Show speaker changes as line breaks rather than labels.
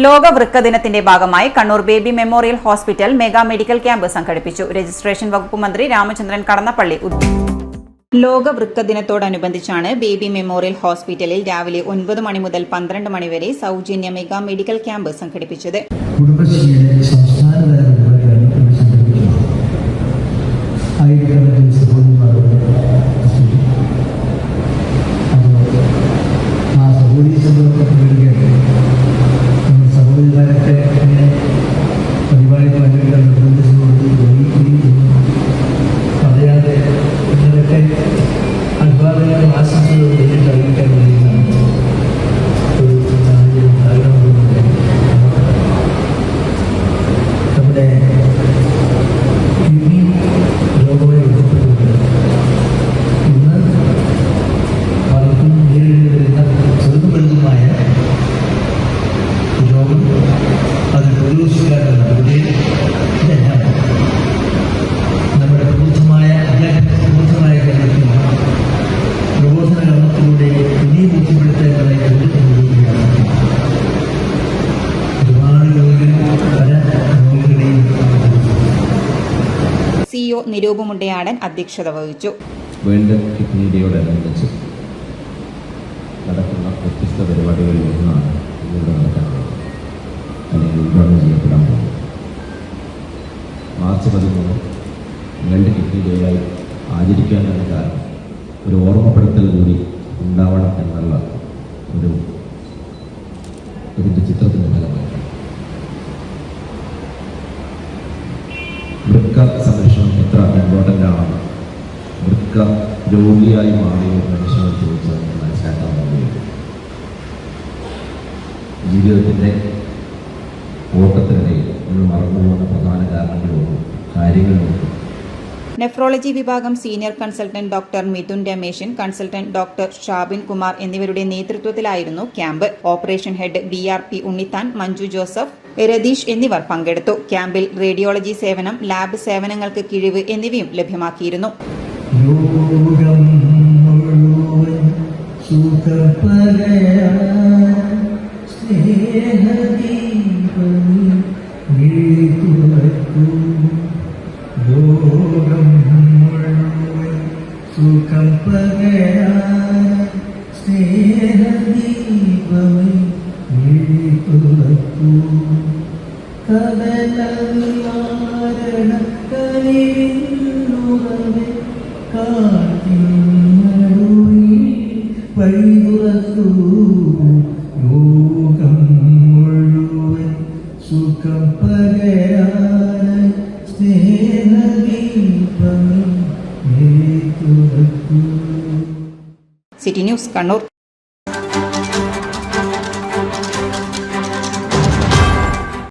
ലോക വൃക്ക ദിനത്തിന്റെ ഭാഗമായി Kannur baby memorial hospital mega medical camp സംഘടിപ്പിച്ചു. രജിസ്ട്രേഷൻ വകുപ്പ് മന്ത്രി രാമചന്ദ്രൻ കടന്നപ്പള്ളി ലോക വൃക്ക ദിനത്തോടനുബന്ധിച്ചാണ് ബേബി മെമ്മോറിയൽ ഹോസ്പിറ്റലിൽ രാവിലെ 9 മണി മുതൽ 12 മണി വരെ സൗജന്യ മെഗാ മെഡിക്കൽ ക്യാമ്പ് സംഘടിപ്പിച്ചത്. CEO നിരൂപ് മുണ്ടയാടൻ അധ്യക്ഷത വഹിച്ചു.
വേൾഡ് കിഡ്നി ഡേയോടനുബന്ധിച്ച് നടക്കുന്ന വ്യത്യസ്ത പരിപാടികളിൽ ഒന്നാണ് ഇവിടെ നടക്കാൻ അല്ലെങ്കിൽ ഉദ്ഘാടനം ചെയ്യപ്പെടാൻ പോകുന്നത്. മാർച്ച് 13 വേൾഡ് കിഡ്നി ഡേയായി ആചരിക്കാൻ തന്നെ കാരണം ഒരു ഓർമ്മപ്പെടുത്തൽ കൂടി ഉണ്ടാവണം എന്നുള്ള ഇതിൻ്റെ ചിത്രത്തിൻ്റെ ഫലമായി വൃക്ക സംരക്ഷണം എത്ര ഇമ്പോർട്ടൻ്റ് ആണ്, വൃക്ക രോഗിയായി മാറിയ മനുഷ്യനോട് ചോദിച്ചാൽ മനസ്സിലാക്കാൻ കഴിയും. ജീവിതത്തിൻ്റെ ഓട്ടത്തിനിടയിൽ നമ്മൾ മറന്നുപോകുന്ന പ്രധാന കാര്യങ്ങളുണ്ട്.
നെഫ്രോളജി വിഭാഗം senior consultant doctor Mithun Rameshan, consultant doctor Shabin Kumar എന്നിവരുടെ നേതൃത്വത്തിലായിരുന്നു camp. Operation head BRP Unnithan, Manju Joseph, Ratheesh എന്നിവർ പങ്കെടുത്തു. ക്യാമ്പിൽ റേഡിയോളജി സേവനം, ലാബ് സേവനങ്ങൾക്ക് കിഴിവ് എന്നിവയും ലഭ്യമാക്കിയിരുന്നു.
സുഖം പകരാൻ സ്നേഹദീപമേ വിളിതുറക്കൂ, കടലമാരണക്കലിനുറവെ കാത്തിനടുയി വഴിതുറക്കൂ. ലോകം മുഴുവൻ സുഖം പകരാൻ സ്നേഹദീപമേ.
City news Kannur.